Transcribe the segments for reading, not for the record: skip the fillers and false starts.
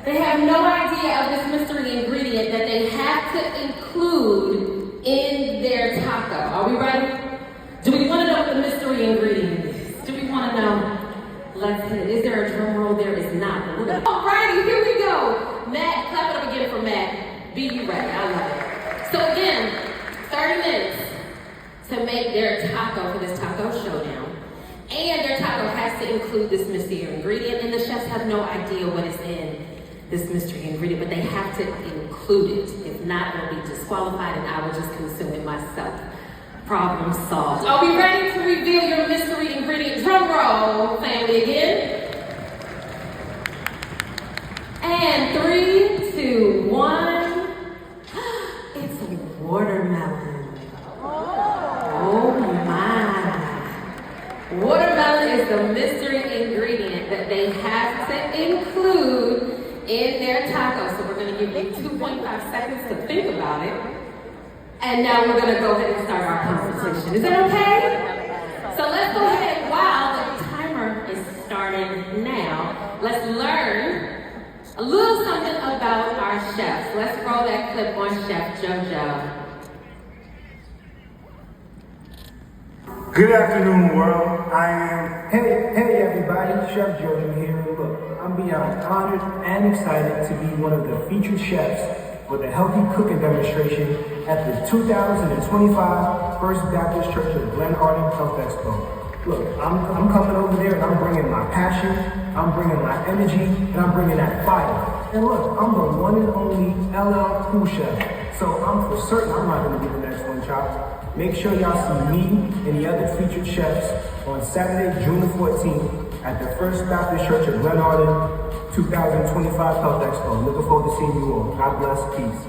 They have no idea of this mystery ingredient that they have to include in their taco. Are we ready? Do we want to know what the mystery ingredient is? Do we want to know? Let's hit it. Is there a drum roll? There is not. Alrighty, here we go. Matt, clap it up again for Matt. Be you ready. I love it. So again, 30 minutes to make their taco for this taco showdown. And their taco has to include this mystery ingredient, and the chefs have no idea what is in this mystery ingredient, but they have to include it. If not, they'll be disqualified and I will just consume it myself. Problem solved. Are we ready to reveal your mystery ingredient? Drum roll, family, again. And 3, 2, 1. It's a watermelon. Oh my. Watermelon is the mystery ingredient that they have to include in their taco. So we're going to give you 2.5 seconds to think about it. And now we're going to go ahead and start our competition. Is that okay? So let's go ahead while the timer is starting now. Let's learn a little something about our chefs. Let's roll that clip on Chef JoJo. Good afternoon, world. Hey everybody, Chef JoJo here. Look, I'm beyond honored and excited to be one of the featured chefs with a healthy cooking demonstration at the 2025 First Baptist Church of Glenarden Health Expo. Look, I'm coming over there and I'm bringing my passion, I'm bringing my energy, and I'm bringing that fire. And look, I'm the one and only LL Cool Chef, so I'm for certain I'm not going to be the next one, Chop. Make sure y'all see me and the other featured chefs on Saturday, June the 14th at the First Baptist Church of Glenarden 2025 Health Expo. Looking forward to seeing you all. God bless. Peace.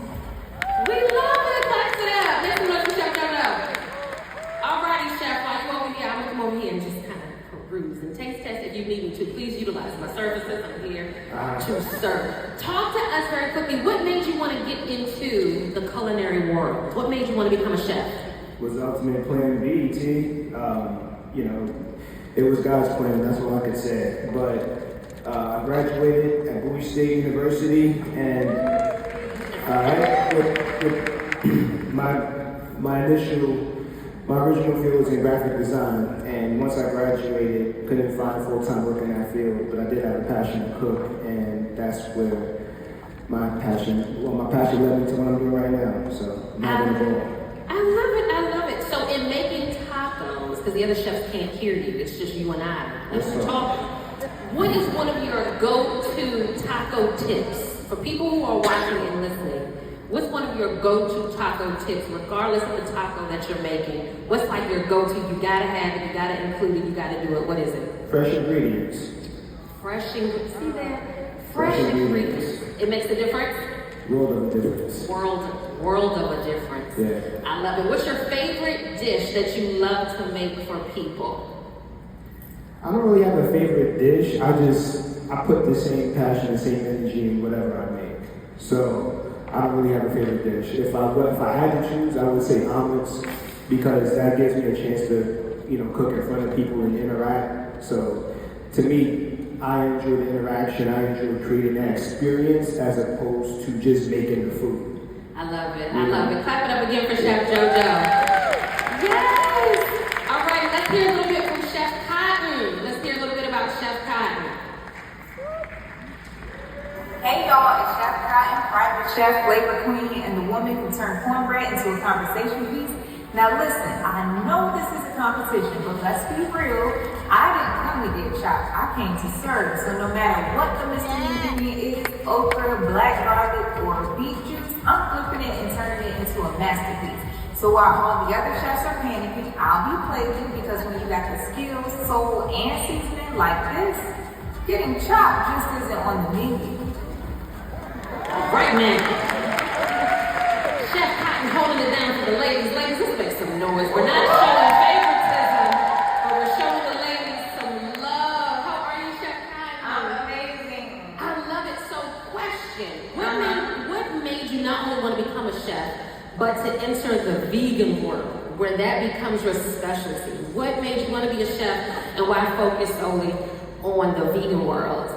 We love it. Clap it up. Next one for Chef JoJo. Alrighty, Chef, while you're over here, I'm going to come over here and just kind of peruse and taste test if you need me to. Please utilize my services. I'm here to serve. Talk to us very quickly. What made you want to get into the culinary world? What made you want to become a chef? Was the ultimate plan BET. It was God's plan, that's all I could say. But I graduated at Bowie State University, and my original field was in graphic design, and once I graduated, couldn't find full-time work in that field, but I did have a passion to cook, and that's where my passion led me to what I'm doing right now, so I'm not gonna go. I love it. So in making tacos, because the other chefs can't hear you, it's just you and I. Let's talk. What is one of your go-to taco tips for people who are watching and listening? What's one of your go-to taco tips, regardless of the taco that you're making? What's like your go-to? You gotta have it, you gotta include it, you gotta do it. What is it? Fresh ingredients. Fresh ingredients. See that? Fresh ingredients. It makes a difference? World of a difference. World of a difference. Yeah. I love it. What's your favorite dish that you love to make for people? I don't really have a favorite dish. I put the same passion, the same energy in whatever I make. So I don't really have a favorite dish. If I had to choose, I would say omelets, because that gives me a chance to, cook in front of people and interact. So to me, I enjoy the interaction. I enjoy creating that experience as opposed to just making the food. I love it. I love it. Clap it up again for Chef JoJo. Yes. All right, let's hear a little bit from Chef Cotton. Let's hear a little bit about Chef Cotton. Hey y'all, it's Chef Cotton, private chef, flavor queen, and the woman who turned cornbread into a conversation piece. Now listen, I know this is a competition, but let's be real. I didn't come to get chopped. I came to serve. So no matter what the mystery ingredient is, okra, black garlic, or beet juice, I'm flipping it and turning it into a masterpiece. So while all the other chefs are panicking, I'll be playing, because when you got the skills, soul, and seasoning like this, getting chopped just isn't on the menu. Right, man. Chef Cotton holding it down for the ladies. Ladies, let's make some noise. We're not showing favoritism, but we're showing the ladies some love. How are you, Chef Cotton? I'm amazing. I love it. So, question. What made you not only want to become a chef, but to enter the vegan world, where that becomes your specialty? What made you want to be a chef, and why focus solely on the vegan world?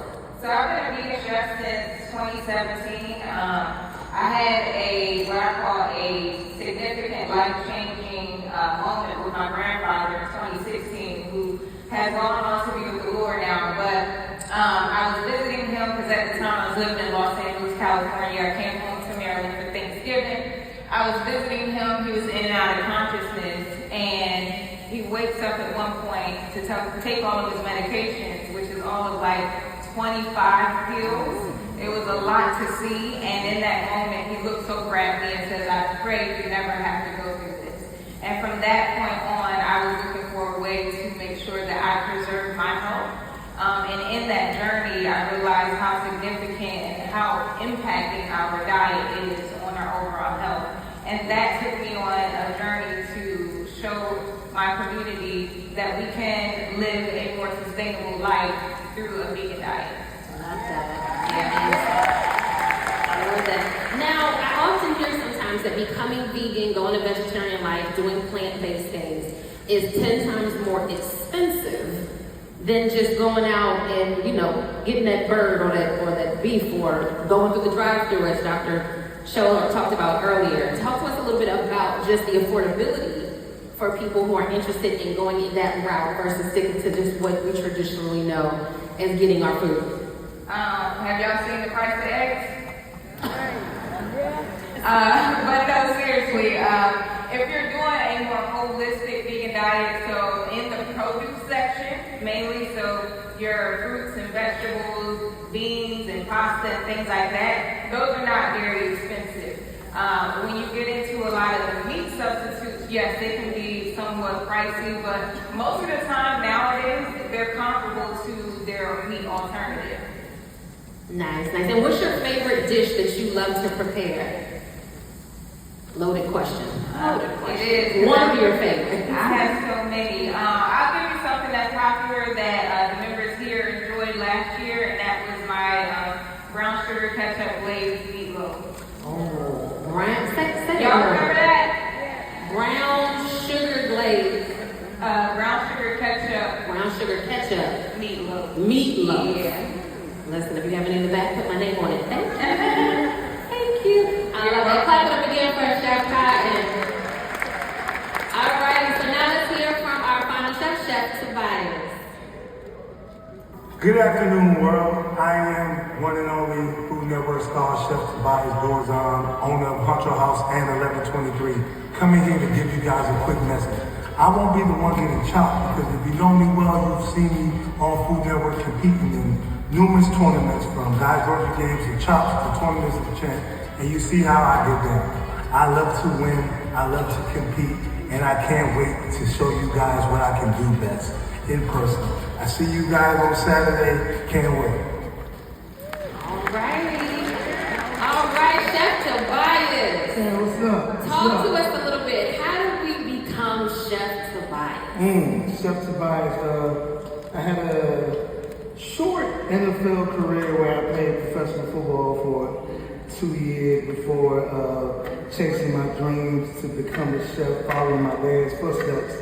So I've been a vegan chef since 2017. I had what I call a significant life-changing moment with my grandfather in 2016, who has gone on to be with the Lord now. But I was visiting him because at the time I was living in Los Angeles, California. I came home to Maryland for Thanksgiving. I was visiting him. He was in and out of consciousness, and he wakes up at one point to take all of his medications, which is all of like 25 pills. It was a lot to see, and in that moment, he looked over at me and says, "I pray you never have to go through this." And from that point on, I was looking for a way to make sure that I preserved my health. And in that journey, I realized how significant and how impacting our diet is on our overall health. And that took me on a journey to show my community that we can live a more sustainable life through a vegan diet. I love that. Yeah, I love that. Now, I often hear sometimes that becoming vegan, going a vegetarian life, doing plant-based things is 10 times more expensive than just going out and, getting that bird or that beef or going through the drive-thru, as Dr. Show talked about earlier. Talk to us a little bit about just the affordability for people who are interested in going in that route versus sticking to just what we traditionally know as getting our food. Have y'all seen the price of eggs? But no, seriously, if you're doing a more holistic vegan diet, so in the produce section, mainly, so your fruits and vegetables, beans and pasta and things like that, those are not very expensive. When you get into a lot of the meat substitutes, yes, they can be somewhat pricey, but most of the time nowadays, they're comparable to their meat alternative. Nice. And what's your favorite dish that you love to prepare? Loaded question. It is. One of your favorites. I have so many. I'll give you something that's popular that the members here enjoyed last year, and that was my brown sugar ketchup glazed meatloaf. Oh, say Y'all remember that? Brown sugar glaze. Brown sugar ketchup. Brown sugar ketchup. Meatloaf. Meatloaf. Yeah. Listen, if you have any in the back, put my name on it. Thank you. Thank you. I love it. Clap it up again for Chef Cotton. All right, so now let's hear from our final chef, Chef Tobias. Good afternoon, world. I am one and only Food Network star Chef Tobias Dorzon, owner of Hunter House and 1123, coming here to give you guys a quick message. I won't be the one getting chopped because if you know me well, you've seen me on Food Network competing in numerous tournaments, from Guys Burger Games to Chops to Tournaments of Champ, and you see how I get down. I love to win, I love to compete, and I can't wait to show you guys what I can do best in person. I see you guys on Saturday, can't wait. All right, Chef Tobias. Hey, what's up? Talk to us a little bit. How did we become Chef Tobias? Chef Tobias, I had a short NFL career where I played professional football for 2 years before chasing my dreams to become a chef, following my dad's footsteps.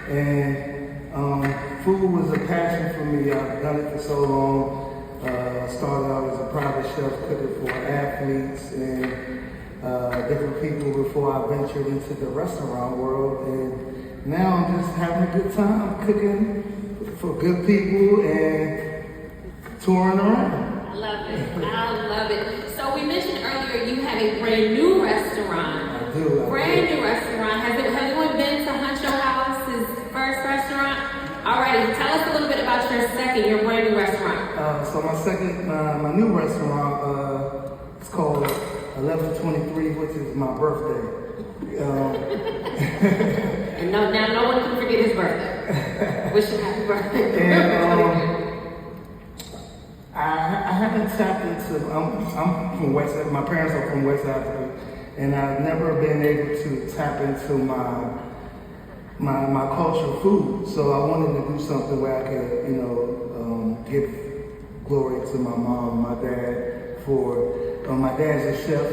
And food was a passion for me. I've done it for so long. Started out as a private chef, cooking for athletes and different people before I ventured into the restaurant world. And now I'm just having a good time cooking for good people and touring around. I love it. So we mentioned earlier you have a brand new restaurant. I do. Brand new restaurant. Has anyone been to Huncho House, his first restaurant? Alrighty, tell us a little bit about your brand new restaurant. So my new restaurant, it's called 1123, which is my birthday. And now no one can forget his birthday. Wish him happy birthday. And I haven't tapped into. I'm from West. My parents are from West Africa, and I've never been able to tap into my cultural food. So I wanted to do something where I could, give glory to my mom and my dad for. My dad's a chef,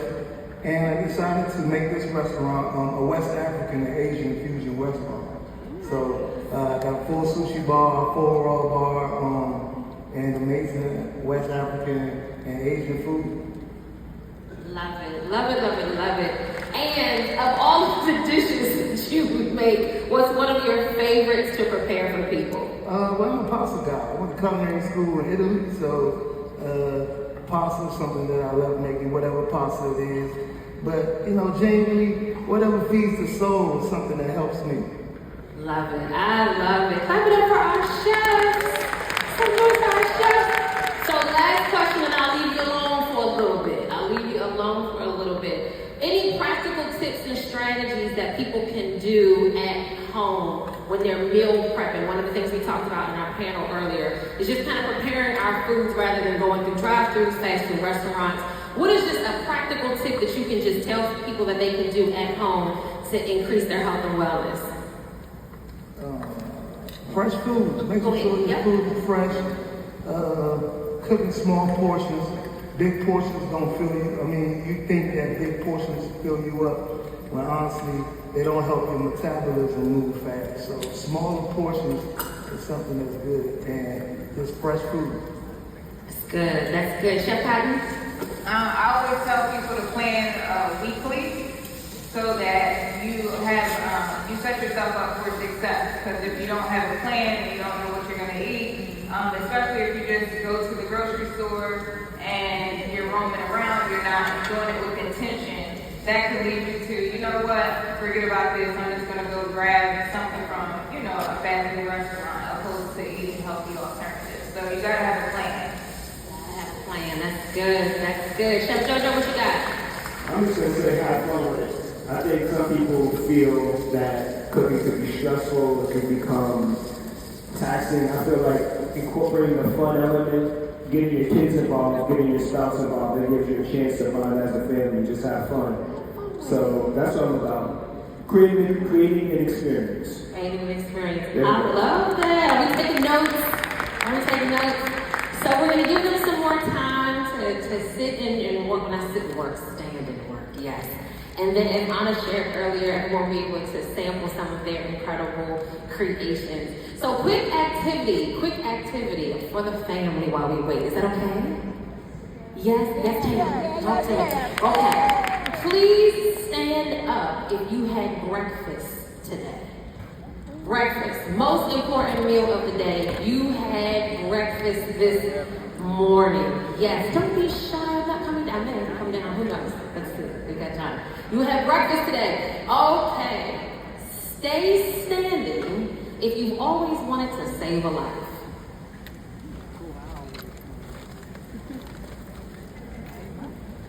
and I decided to make this restaurant a West African and Asian fusion restaurant. So I got a full sushi bar, full raw bar. and amazing West African and Asian food. Love it, love it, love it, love it. And of all of the dishes that you would make, what's one of your favorites to prepare for people? Well, I'm a pasta guy. I went to culinary school in Italy, so pasta is something that I love making, whatever pasta it is. But, genuinely, whatever feeds the soul is something that helps me. Love it, I love it. Clap it up for our chefs. Some more for our chefs. So last question, and I'll leave you alone for a little bit. Any practical tips and strategies that people can do at home when they're meal prepping? One of the things we talked about in our panel earlier is just kind of preparing our foods rather than going through drive-thrus, fast food restaurants. What is just a practical tip that you can just tell people that they can do at home to increase their health and wellness? Fresh food. Make sure your food is fresh. Cooking small portions. Big portions don't fill you. I mean, you think that big portions fill you up, when honestly, they don't help your metabolism move fast. So smaller portions is something that's good, and just fresh food. That's good. That's good. Chef Tobias? I always tell people to plan weekly so that you have you set yourself up for success. Because if you don't have a plan and you don't know what you're going to eat, especially if you just go to the grocery store and you're roaming around, you're not doing it with intention, that could lead you to, you know what, forget about this, I'm just going to go grab something from, a fast food restaurant opposed to eating healthy alternatives. So you got to have a plan. That's good. That's good. Chef JoJo, what you got? I'm just going to say have fun with it. I think some people feel that cooking can be stressful, it can become taxing. I feel like incorporating the fun element, getting your kids involved, getting your spouse involved, that gives you a chance to bond as a family, just have fun. So that's what I'm about. Creating an experience. Creating an experience. I love that. Are we taking notes? So we're going to give them some more time to sit and work. When I sit and work, stand and work, yes. And then as Anna shared earlier, everyone will be able to sample some of their incredible creations. So quick activity for the family while we wait. Is that okay? Yes, Tam. Okay. Please stand up if you had breakfast today. Breakfast, most important meal of the day. You had breakfast this morning. Yes, don't be shy. I'm not coming down. I'm not coming down. Who knows? Let's see. We got time. You had breakfast today. Okay. Stay standing if you've always wanted to save a life.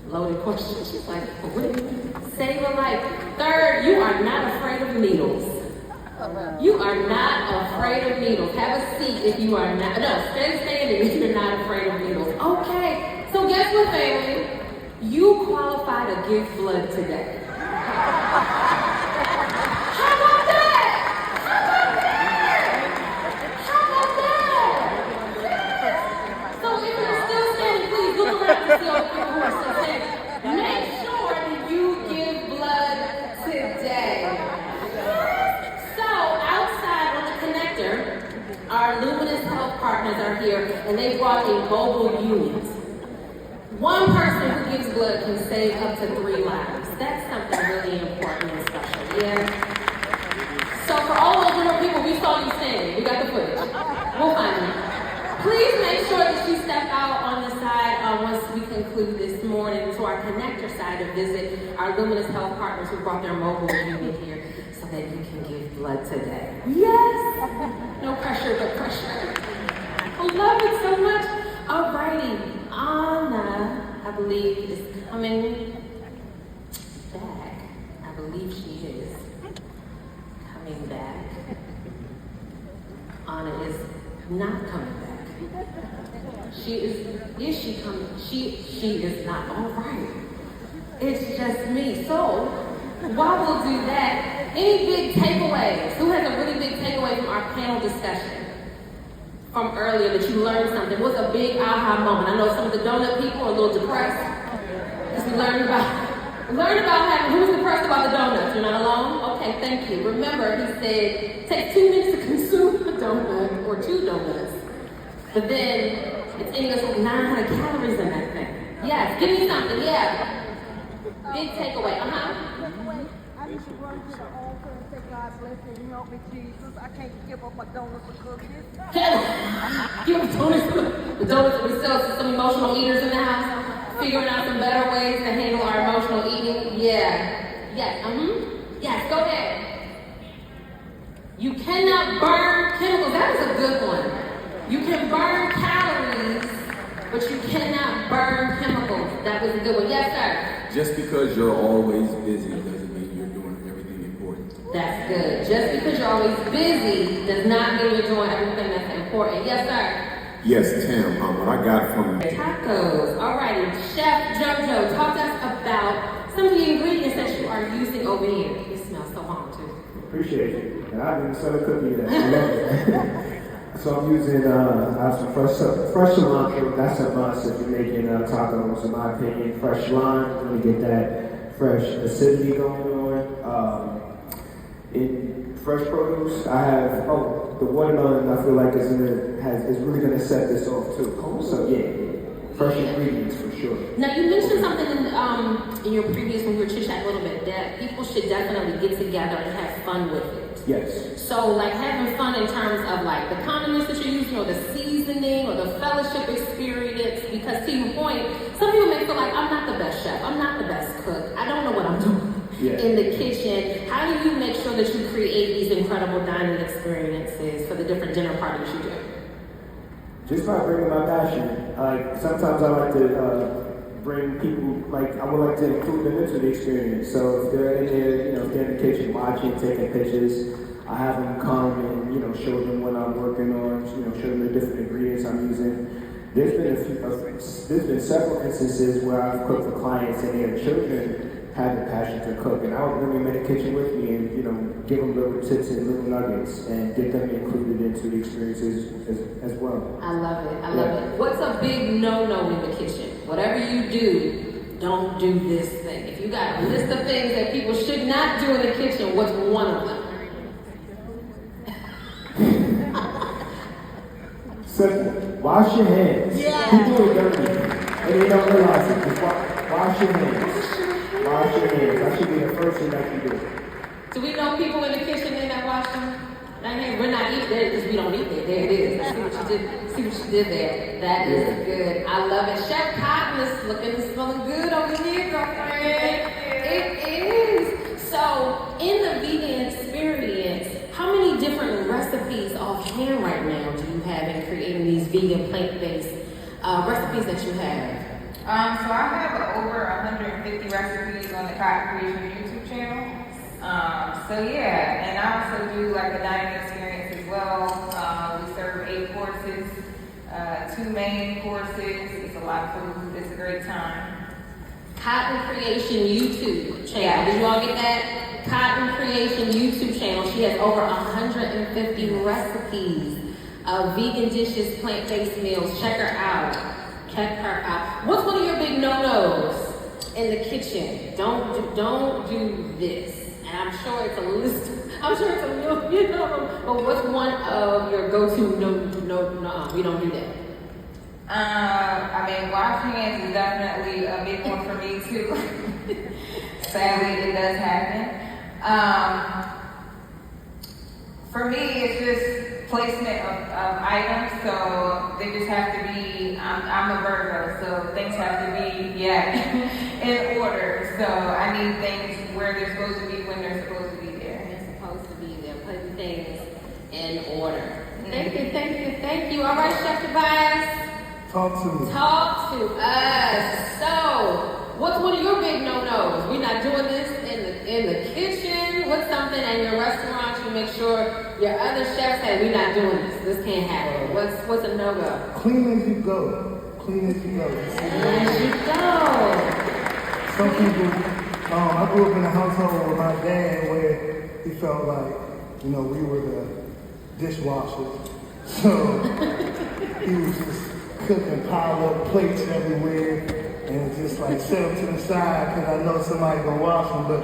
Loaded question. She's like, what do you mean? Save a life. Third, you are not afraid of needles. You are not afraid of needles. Have a seat if you are not. No, stay standing if you're not afraid of needles. Okay. So guess what, family? You qualify to give blood today. How about that? So if you're still standing, please look around and see all the people who are still standing. Make sure that you give blood today. Our Luminous Health partners are here, and they brought a mobile unit. One person who gives blood can save up to 3 lives. That's something really important and special, yeah? So for all those little people, we saw you standing. We got the footage. We'll find you. Please make sure that you step out on the side once we conclude this morning to our connector side to visit our Luminous Health partners who brought their mobile unit here so that you can give blood today. Yes! No pressure, but pressure. I love it so much. Alrighty, Anna, I believe, is coming back. I believe she is coming back. Anna is not coming back. She is not. All right. It's just me. So, while we'll do that, any big takeaways? Who has a really big takeaway from our panel discussion from earlier that you learned something? What's a big aha moment? I know some of the donut people are a little depressed because we learned about having, who was depressed about the donuts? You're not alone? Okay, thank you. Remember, he said, it takes 2 minutes to consume a donut or 2 donuts. But then It's eating us 900 calories in that thing. Yes, give me something, yeah. Big takeaway, I need to run to the altar and say, God bless you, help me, Jesus. I can't give up my donuts for cookies. Give us donuts. The donuts that we sell to some emotional eaters in the house. Figuring out some better ways to handle our emotional eating. Yeah. Yes, Yes, go ahead. You cannot burn chemicals. That is a good one. You can burn calories, but you cannot burn chemicals. That was a good one. Yes, sir. Just because you're always busy doesn't mean you're doing everything important. That's good. Just because you're always busy does not mean you're doing everything that's important. Yes, sir. Yes, Tim, what I got from Tacos. All right, Chef JoJo, talk to us about some of the ingredients that you are using over here. It smells so bomb too. Appreciate you. And I didn't sell a cookie yet. I love it. So I'm using I have some fresh cilantro. That's a must if you're making tacos, in my opinion. Fresh lime, going to get that fresh acidity going on. In fresh produce, I have the watermelon. I feel like is really going to set this off too. So yeah, fresh ingredients for sure. Now you mentioned something in your previous when we were chit-chatting a little bit that people should definitely get together and have fun with it. Yes. So like having fun in terms of like the condiments that you're using or the seasoning or the fellowship experience, because to your point, some people may feel like I'm not the best chef, I'm not the best cook, I don't know what I'm doing in the kitchen. How do you make sure that you create these incredible dining experiences for the different dinner parties you do? Just by bringing my passion. Like sometimes I like to bring people, like I would like to include them into the experience. So if they're in there, if they're in the kitchen watching, taking pictures, I have them come and show them what I'm working on. Show them the different ingredients I'm using. There's been several instances where I've cooked for clients and their children had the passion to cook, and I would bring them in the kitchen with me and give them little tips and little nuggets and get them included into the experiences as well. I love it. I love it. What's a big no-no in the kitchen? Whatever you do, don't do this thing. If you got a list of things that people should not do in the kitchen, what's one of them? Simple. Wash your hands. Yeah. People are dirty and they don't realize it. Just wash your hands. Wash your hands. That should be the first thing that you do. Do we know people in the kitchen that not wash them? We're not eating there because we don't eat there. There it is. See what you did. See what you did there. That is good. I love it. Chef Tobias looking and smelling good over here, girlfriend. It is. So, in the vegan experience, how many different recipes offhand right now do you have in creating these vegan plant-based recipes that you have? So I have over 150 recipes on the Cotton Creation YouTube channel. So yeah, and I also do like a dining experience as well. We serve 8 courses, 2 main courses. It's a lot of food. It's a great time. Cotton Creation YouTube channel. Yeah. Did you all get that? Cotton Creation YouTube channel. She has over 150 recipes of vegan dishes, plant-based meals. Check her out. Check her out. What's one of your big no-nos in the kitchen? Don't do this. And I'm sure it's a list. I'm sure it's a million of them. But what's one of your go-to no, we don't do that? Washing hands is definitely a big one for me too. Sadly, it does happen. For me, it's just placement of items. So they just have to be. I'm a Virgo, so things have to be in order. So I need things where they're supposed to be when they're supposed to be there. They're supposed to be there, putting things in order. Thank you. All right, Chef Tobias. Talk to me. Talk to us. So, what's one of your big no-nos? We're not doing this in the kitchen. What's something at your restaurant you make sure your other chefs say we're not doing this? This can't happen. What's a no-go? Clean as you go. Clean as you go. There you go. Some people, I grew up in a household with my dad where he felt like, we were the dishwashers. So he was just cooking, pile up plates everywhere, and just like set them to the side because I know somebody gonna wash them. But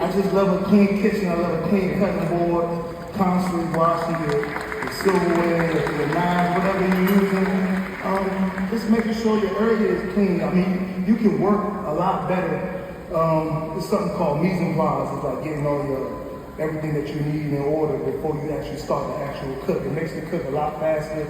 I just love a clean kitchen. I love a clean cutting board, constantly washing your silverware, your knives, whatever you're using. Just making sure your area is clean. I mean, you can work a lot better. It's something called mise en place. It's like getting all your everything that you need in order before you actually start the actual cook. It makes the cook a lot faster.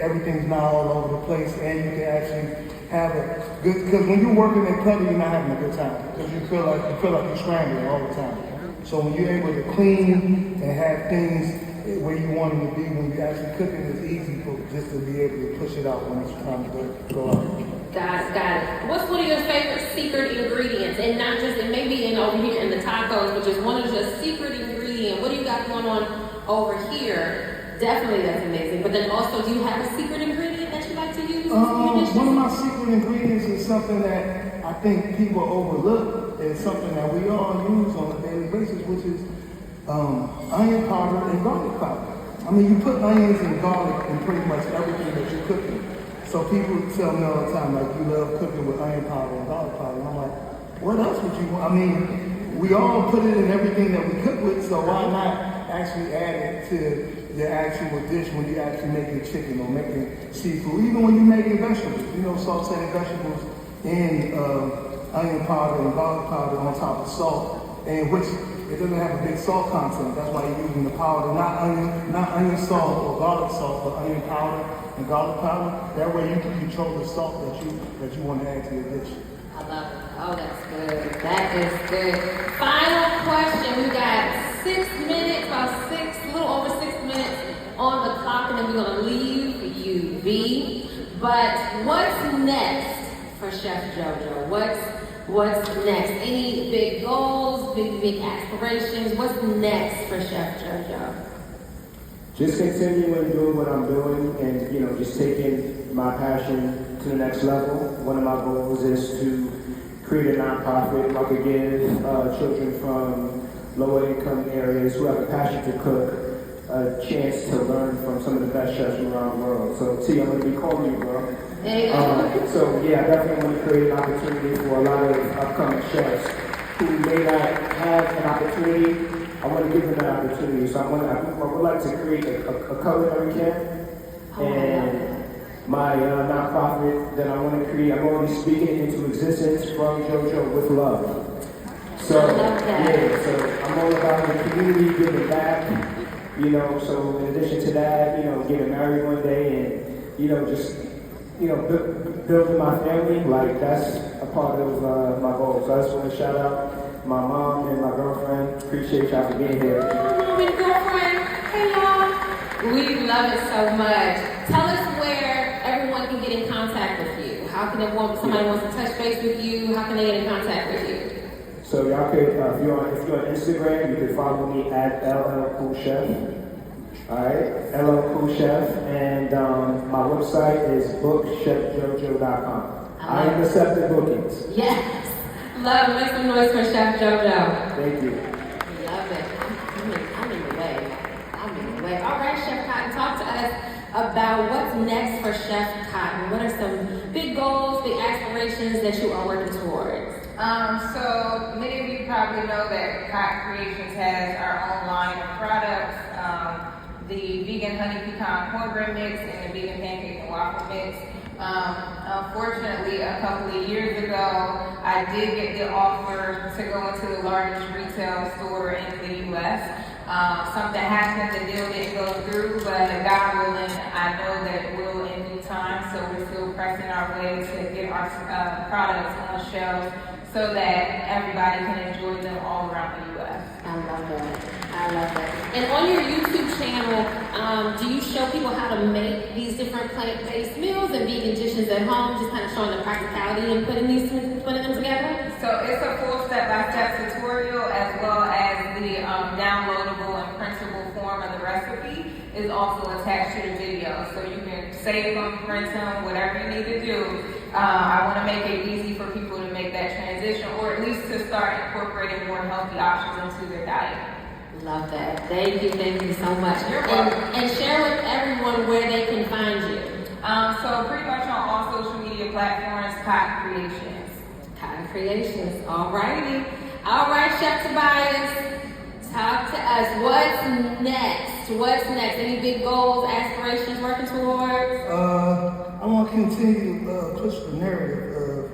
Everything's not all over the place, and you can actually have a good. Because when you're working in clutter, you're not having a good time because you feel like you're scrambling all the time. So when you're able to clean and have things where you want them to be when you're actually cooking, it's easy for just to be able to push it out when it's time to go out. Got it. What's one of your favorite secret ingredients? And not just, it may be in over here in the tacos, but just one of your secret ingredients. What do you got going on over here? Definitely that's amazing. But then also, do you have a secret ingredient that you like to use? One of my secret ingredients is something that I think people overlook. It's something that we all use on a daily basis, which is onion powder and garlic powder. I mean, you put onions and garlic in pretty much everything that you're cooking. So people tell me all the time, like, you love cooking with onion powder and garlic powder. And I'm like, what else would you want? I mean, we all put it in everything that we cook with, so why not actually add it to your actual dish when you're actually making chicken or making seafood, even when you're making vegetables, sauteing vegetables in onion powder and garlic powder on top of salt, and which it doesn't have a big salt content. That's why you're using the powder, not onion salt or garlic salt, but onion powder and garlic powder. That way you can control the salt that you want to add to your dish. I love it. Oh, that's good. That is good. Final question. We got 6 minutes, a little over 6 minutes on the clock, and then we're going to leave you be. But what's next for Chef JoJo? What's next? Any big goals, big aspirations? What's next for Chef JoJo? Just continuing doing what I'm doing and, just taking my passion to the next level. One of my goals is to create a nonprofit where I could give children from lower income areas who have a passion to cook a chance to learn from some of the best chefs around the world. So, T, I'm going to be calling you, bro. There you go. So, yeah, I definitely want to create an opportunity for a lot of upcoming chefs who may not have an opportunity. I want to give them that opportunity. So I would like to create a culinary camp. And my nonprofit that I want to create, I'm already speaking it into existence from JoJo with love. So, yeah, so I'm all about the community, giving back. So in addition to that, getting married one day and, just, building my family, like that's a part of my goals. So I just want to shout out my mom and my girlfriend. Appreciate y'all for being here. Mom and girlfriend. Hey, y'all. We love it so much. Tell us where everyone can get in contact with you. How can somebody wants to touch base with you, how can they get in contact with you? So y'all could, if you're on Instagram, you can follow me at LLCoolChef. Alright, LLCoolChef. And my website is bookchefjojo.com. I am accepting bookings. Yes. Love it. Make some noise for Chef JoJo. Thank you. Love it. I'm in the way. All right, Chef Cotton, talk to us about what's next for Chef Cotton. What are some big goals, big aspirations that you are working towards? So many of you probably know that Cotton Creations has our own line of products, the vegan honey pecan cornbread mix and the vegan pancake and waffle mix. Unfortunately, a couple of years ago, I did get the offer to go into the largest retail store in the U.S. Something happened, the deal didn't go through, but God willing, I know that it will in due time, so we're still pressing our way to get our products on shelves so that everybody can enjoy them all around the U.S. I love that. And on your YouTube channel, do you show people how to make these different plant-based meals and vegan dishes at home, just kind of showing the practicality and putting them together? So it's a full step-by-step tutorial as well as the downloadable and printable form of the recipe is also attached to the video. So you can save them, print them, whatever you need to do. I want to make it easy for people to make that transition or at least to start incorporating more healthy options into their diet. Love that. Thank you so much. You're welcome. And share with everyone where they can find you. So pretty much on all social media platforms, Cotton Creations. Cotton Creations. All righty. All right, Chef Tobias, talk to us. What's next? Any big goals, aspirations working towards? I want to continue to push the narrative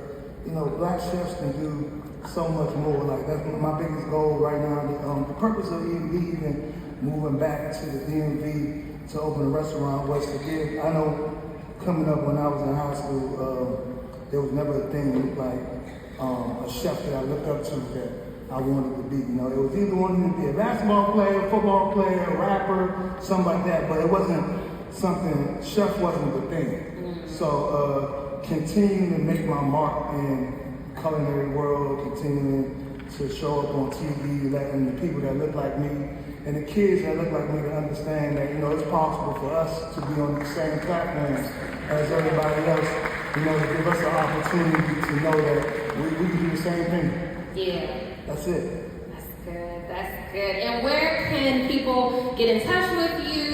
of, black chefs can do so much more. Like that's my biggest goal right now. The purpose of even moving back to the DMV to open a restaurant was to give. I know coming up when I was in high school, there was never a thing like a chef that I looked up to that I wanted to be. It was either wanting to be a basketball player, football player, a rapper, something like that. But it wasn't something. Chef wasn't the thing. So continuing to make my mark in the culinary world, continuing to show up on TV, letting the people that look like me and the kids that look like me to understand that it's possible for us to be on the same platforms as everybody else. To give us the opportunity to know that we can do the same thing. Yeah. That's it. That's good. That's good. And where can people get in touch with you?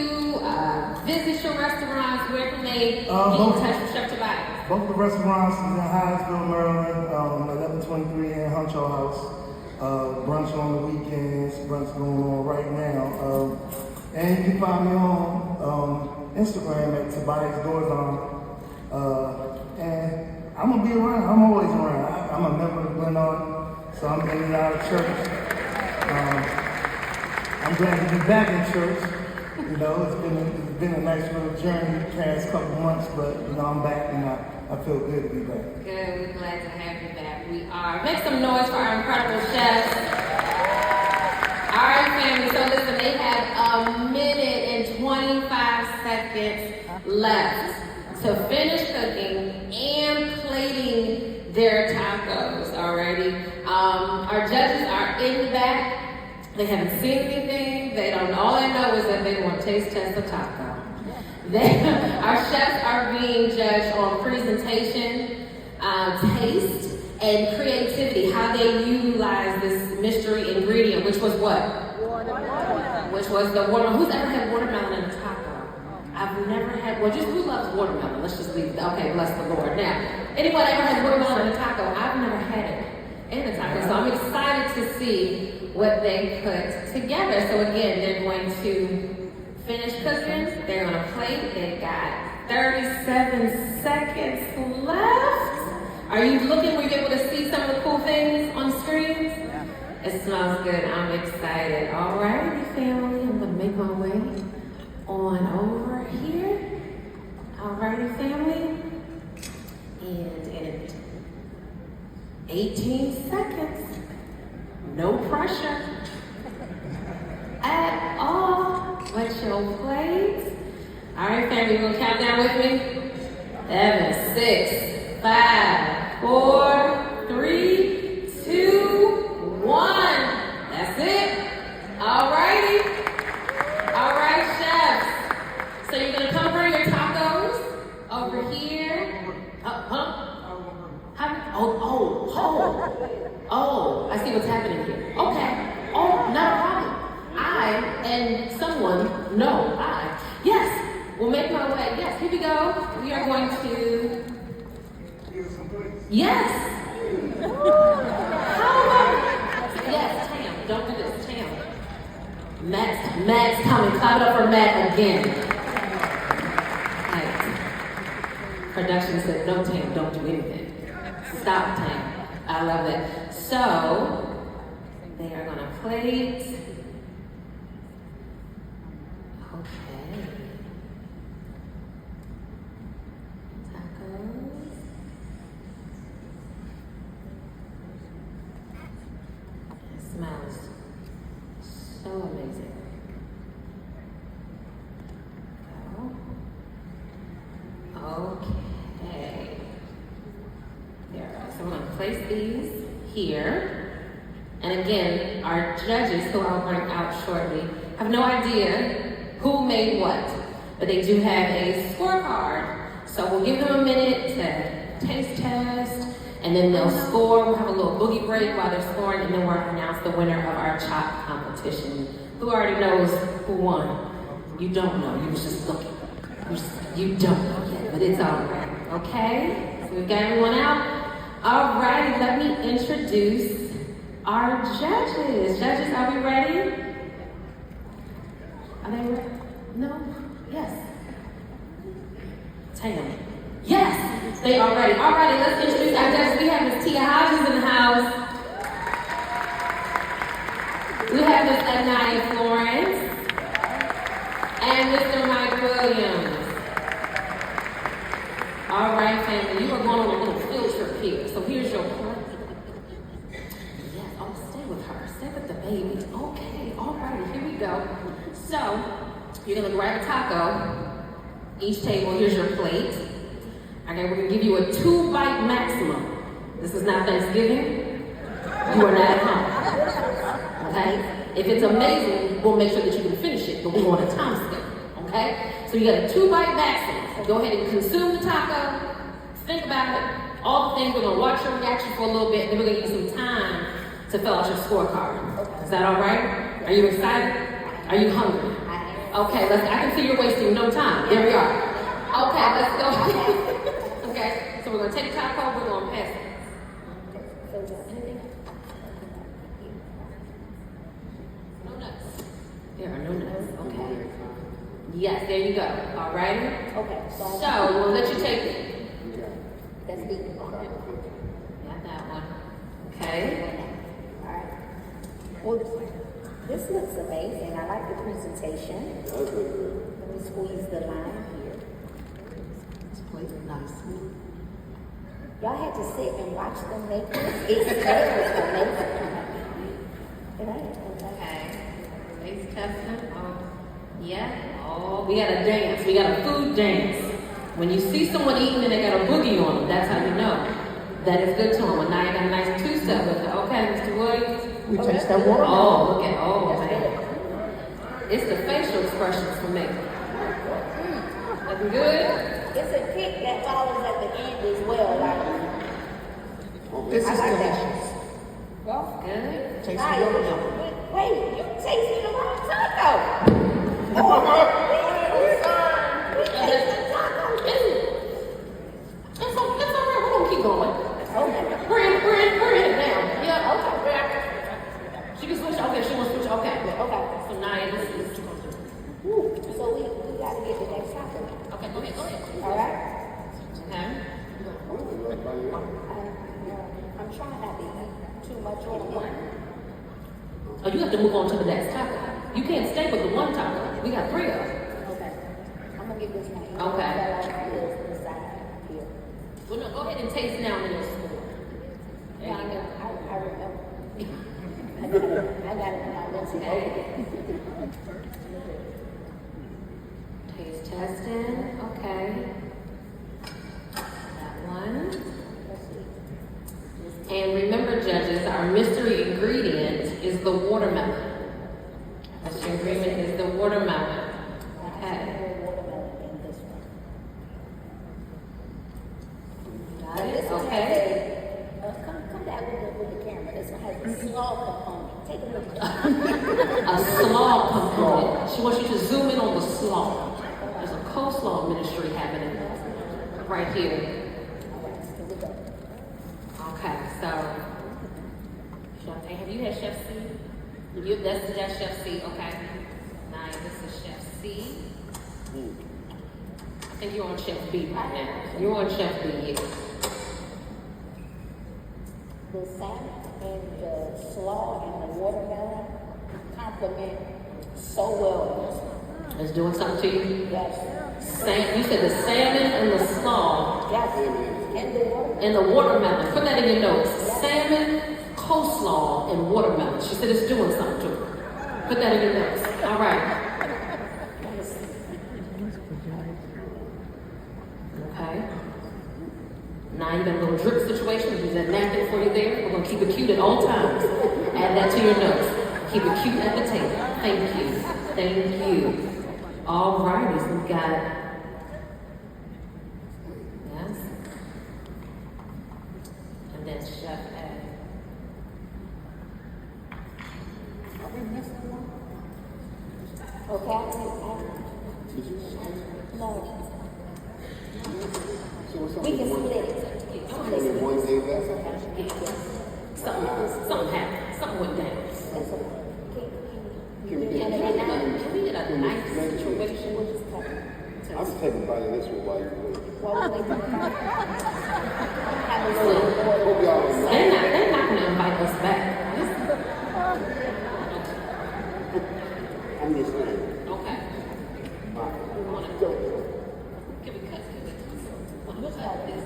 Visit your restaurants? Where can they get in touch with Chef Tobias? Both the restaurants is in Hyattsville, Maryland, 1123 in Huncho House. Brunch on the weekends, brunch going on right now. And you can find me on Instagram at Tobias Dorzon. And I'm going to be around. I'm always around. I'm a member of Glenard, so I'm in and out of church. I'm glad to be back in church. It's been a nice little journey the past couple months, but I'm back and I feel good to be back. Good, we're glad to have you back. We are. Make some noise for our incredible chefs. All right, family, so listen, they have 1 minute and 25 seconds left to finish cooking and plating their tacos, alrighty? Our judges are in the back. They haven't seen anything. They don't. All they know is that they want to taste test a taco. Our chefs are being judged on presentation, taste, and creativity. How they utilize this mystery ingredient, which was what? Watermelon. Which was the watermelon. Who's ever had watermelon in a taco? I've never had. Well, just who loves watermelon? Let's just leave it. Okay, bless the Lord. Now, anyone ever had watermelon in a taco? I've never had it in a taco, so I'm excited to see what they put together. So again, they're going to finish cooking. They're going to plate. They've got 37 seconds left. Are you looking? Were you able to see some of the cool things on screens? It smells good. I'm excited. All righty, family. I'm going to make my way on over here. All righty, family. And in 18 seconds. No pressure at all. What's your plate? All right, family, you gonna count down with me? 7, 6, 5, 4, 3, 2, 1. That's it. All righty. All right, chefs. So you're gonna come bring your tacos over here. Oh, I see what's happening here. Okay. Oh, not a problem. Yes, we'll make my way. Yes, here we go. We are going to. Yes. How about? Yes, Tam. Don't do this, Tam. Matt's coming. Clap it up for Matt again. Right. Production said, no, Tam, don't do anything. Stop, Tam. I love it. So, they are going to plate. Okay. Tacos. It smells so amazing. Okay. There. So I'm going to place these here. And again, our judges, who I'll bring out shortly, have no idea who made what. But they do have a scorecard. So we'll give them a minute to taste test, and then they'll score. We'll have a little boogie break while they're scoring, and then we'll announce the winner of our Chop'T competition. Who already knows who won? You don't know. You was just looking. You don't know yet, but it's all right. Okay? So we've got everyone out. All righty, let me introduce our judges. Judges, are we ready? Are they ready? No? Yes. Tam. Yes! They are ready. All righty, let's introduce our judges. We have Miss Tia Hodges in the house. We have Miss Anaya Florence. And Mr. Mike Williams. All right, family, you are going on a little field trip here. So here's your plan. Yes, oh, stay with her. Stay with the baby. Okay, all righty, here we go. So, you're gonna grab a taco. Each table, here's your plate. Okay, we're gonna give you a 2-bite maximum. This is not Thanksgiving. You are not at home. Okay? If it's amazing, we'll make sure that you can finish it, but we want a time scale. Okay? So you got a 2-bite maximum. Go ahead and consume the taco. Think about it. All the things, we're gonna watch your reaction for a little bit, and then we're gonna give you some time to fill out your scorecard. Is that all right? Are you excited? Are you hungry? Okay, I can see you're wasting no time. There we are. Okay, let's go. Okay, so we're gonna take the taco, we're gonna pass it. Anything? No nuts. There are no nuts. Okay. Yes, there you go. All right. Okay. So we'll let you take it. That's me. Got that one. Okay. All right. Well, this looks amazing. I like the presentation. Let me squeeze the line here. This plate is nice. Y'all had to sit and watch them make this. It smells amazing. Right? Okay. Taste testing. Yeah. Oh, we got a dance. We got a food dance. When you see someone eating and they got a boogie on them, that's how you know that it's good to them. Well, now you got a nice 2-step with it. Okay, Mr. Williams. We taste that water. Oh, look at, oh, man. It's the facial expressions for me. Looking good? It's a kick that follows at the end as well. Like, This is I like that. delicious. Well, Good. Taste nice. the watermelon. Wait, you tasted the wrong taco. We tasted the taco. It's all right. We're going to keep going. Okay. We're in it now. Yeah. Okay. She can switch. Okay, she wants to switch. Okay. Okay. So Naya, this is. So we got to get the next taco. Okay, go ahead. All right? Okay. I'm trying not to eat too much on one. Oh, you have to move on to the next taco. You can't stay with the one taco. We got 3 of them. Okay. I'm going to give this one. Okay. This side here. Well, no, go ahead and taste now and you'll score. There you go. I remember. I got it when I went to Okay. Taste testing. Okay. That one. And remember, judges, our mystery ingredient is the watermelon. Mystery ingredient is the watermelon. Okay. watermelon in this one. Got it? This one Okay. has come back with the camera. This one has a slaw component. Take a look. A slaw component. She wants you to zoom in on the slaw. There's a coleslaw ministry happening right here. Okay, so Chef, have you had Chef C? That's Chef C. Okay. Now this is Chef C. I think you're on Chef B right now. You're on Chef B. Yes. The salmon and the slaw and the watermelon complement so well in this one. It's doing something to you. Yes. You said the salmon and the slaw. Yes. And the watermelon. And the watermelon. Put that in your notes. Salmon, coleslaw, and watermelon. She said it's doing something to her. Put that in your notes. All right. Okay. Now you got a little drip situation. Use that napkin for you there. We're going to keep it cute at all times. Add that to your notes. Keep it cute at the table. Thank you. Thank you. All righty. So we've got... Yes. And then Chef A. Are we missing one? Okay, no. We can split it. Something happened. Something went down. Can we get a nice situation? I'm taking a bite of this one while you wait. Well, we have a little more. They're not gonna invite us back. I'm just saying. Okay. Can we cut this? Cut this.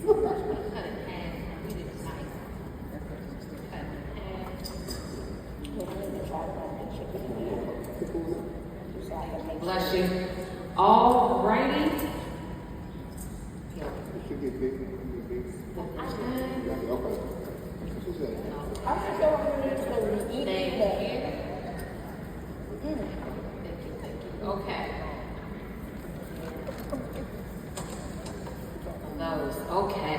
Cut it in half. We did it nice. Cut it in half. Bless you. All righty. It should get big. Okay. She said. I'm sure I'm going to eat that. Okay. Those. Okay.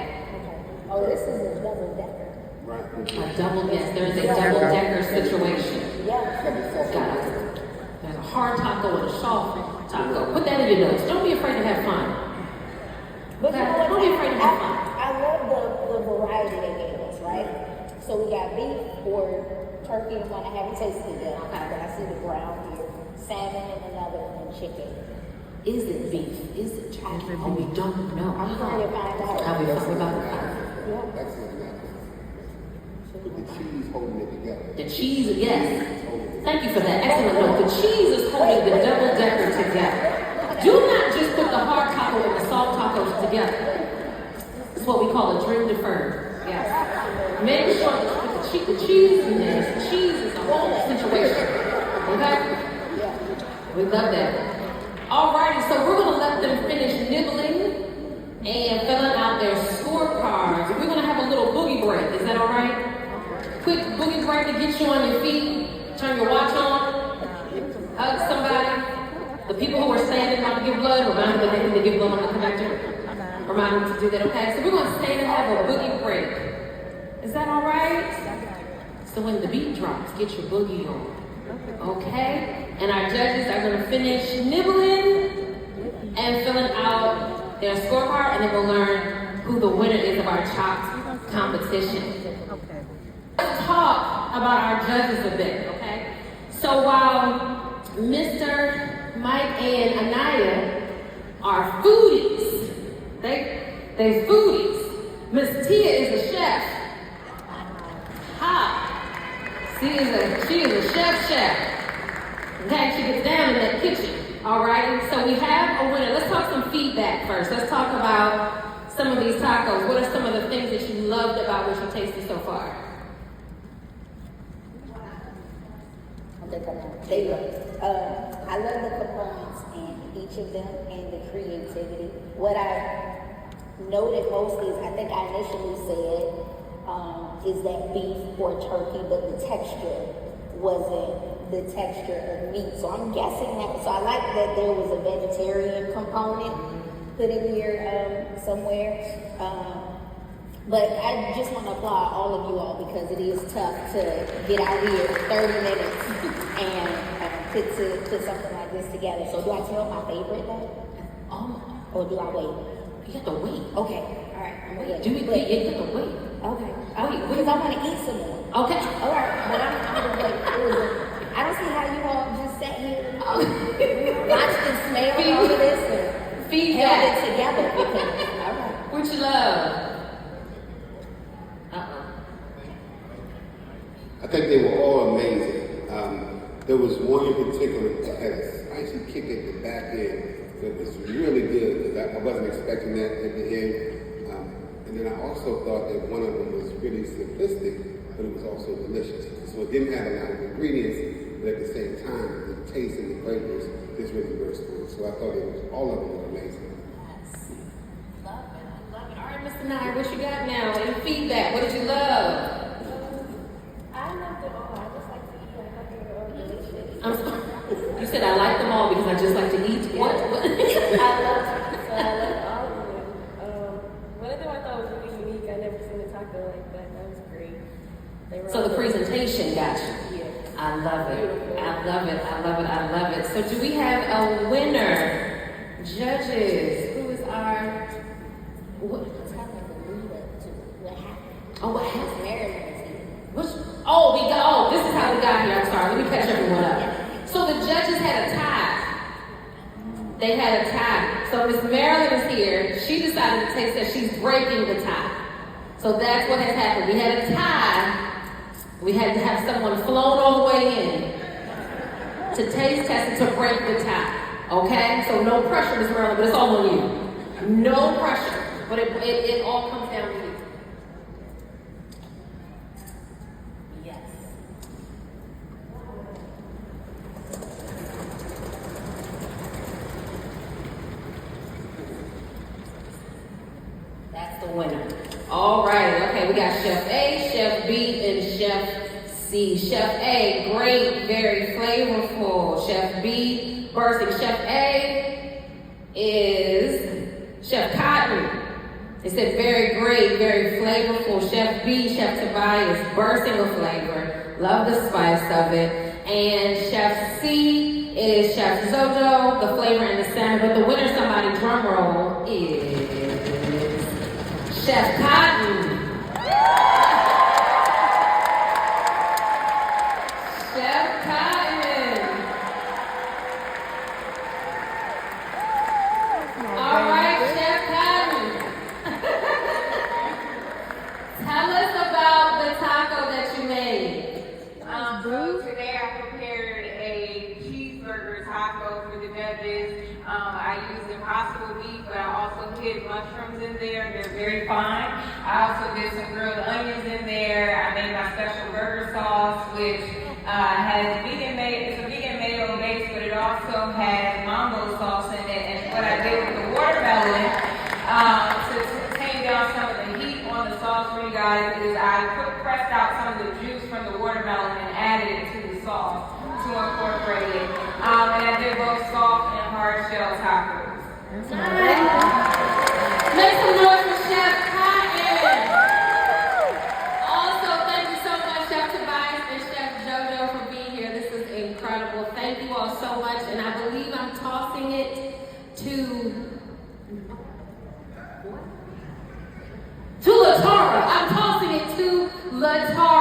Oh, this is a double decker. Right. A double, yes, there's a double decker situation. Yeah. There's a hard taco and a soft taco. Put that in your notes. Don't be afraid to have fun. But you know what? Don't be afraid to have fun. I love the variety they gave us, right? So we got beef or turkey and one. I haven't tasted it yet. Okay. But I see the ground here. Salmon and another, and chicken. Is it beef? Is it chicken? Oh, we don't know. I'm trying to find out. How we about to find? Yeah. Excellent. With the cheese holding it together. The cheese, yes. Thank you for that. Excellent note. The cheese is holding the double decker together. Do not just put the hard taco and the soft tacos together. It's what we call a dream deferred. Yes. Make sure that you put the cheese in there. The cheese is the whole situation. Okay? We love that. Alrighty, so we're gonna let them finish nibbling and filling out their scorecards. We're gonna have a little boogie break. Is that alright? Quick boogie break to get you on your feet. Turn your watch on. Hug somebody. The people who are standing about to give blood, remind them that they need to give blood on the connector. Remind them to do that, okay? So we're gonna stand and have a boogie break. Is that alright? So when the beat drops, get your boogie on. Okay? And our judges are going to finish nibbling and filling out their scorecard, and then we'll learn who the winner is of our Chop'T competition. Let's talk about our judges a bit, okay? So while Mr. Mike and Anaya are foodies, they foodies. Miss Tia is a chef. Ha! She is a chef. Okay, she gets down in that kitchen. Alright, so we have a winner. Let's talk some feedback first. Let's talk about some of these tacos. What are some of the things that you loved about what you tasted so far? I love the components in each of them and the creativity. What I noted most is, I think I initially said, is that beef or turkey, but the texture wasn't the texture of meat. So I'm guessing that, so I like that there was a vegetarian component put in here somewhere. But I just want to applaud all of you all because it is tough to get out here 30 minutes and put something like this together. So do I tell my favorite though? Or do I wait? You have to wait. Okay, all right. I'm gonna Do it. You have to wait. Okay. Because I want to eat some more. Okay. All right, but I'm gonna wait. I don't see how you all just sat here and watched and smelled all of this and held it together. Because, all right. What you love? I think they were all amazing. There was one in particular that had a spicy kick at the back end that was really good because I wasn't expecting that at the end. And then I also thought that one of them was really simplistic, but it was also delicious. So it didn't have a lot of ingredients, but at the same time, the taste and the flavors just really burst through. So I thought all of them were amazing. Yes. Love it. I love it. All right, Mr. Nye, what you got now? Any feedback? What did you love? I loved it all. I just like to eat. I thought they were all delicious. I'm sorry. You said I like them all because I just like to eat. What? I loved all of them. One of them I thought was really unique. I never seen a taco like that. That was great. So the presentation got you. Yeah. I love it. I love it. I love it. I love it. So do we have a winner? Judges. Who is our... What happened? Oh, what happened? This is how we got here. I'm sorry. Let me catch everyone up. So the judges had a tie. They had a tie. So Miss Marilyn is here. She decided to taste that she's breaking the tie. So that's what has happened. We had a tie. We had to have someone flown all the way in to taste test it to break the tie. Okay? So no pressure, Miss Marilyn, but it's all on you. No pressure. But it all comes down to you. Yes. That's the winner. All right. Okay, we got Chef A, Chef B, and Chef C. Chef A, great, very flavorful. Chef B, bursting. Chef A is Chef Cotton. It said very great, very flavorful. Chef B, Chef Tobias, bursting with flavor. Love the spice of it. And Chef C is Chef JoJo, the flavor and the salmon. But the winner, somebody drum roll, is Chef Cotton. Chef Cotton. All right, Chef Cotton. Tell us about the taco that you made. So today I prepared a cheeseburger taco for the judges. I used impossible beef, but I also hid mushrooms in there. They're very fine. I also did some grilled onions in there. I made my special burger sauce, which has vegan mayo. It's a vegan mayo base, but it also has mango sauce in it. And what I did with the watermelon to tame down some of the heat on the sauce for you guys is I pressed out some of the juice from the watermelon and added it to the sauce to incorporate it. And I did both soft and hard shell tacos. Make some noise for Chef Cotton. Also, thank you so much, Chef Tobias and Chef JoJo, for being here. This is incredible. Thank you all so much. And I believe I'm tossing it to Latara. I'm tossing it to Latara.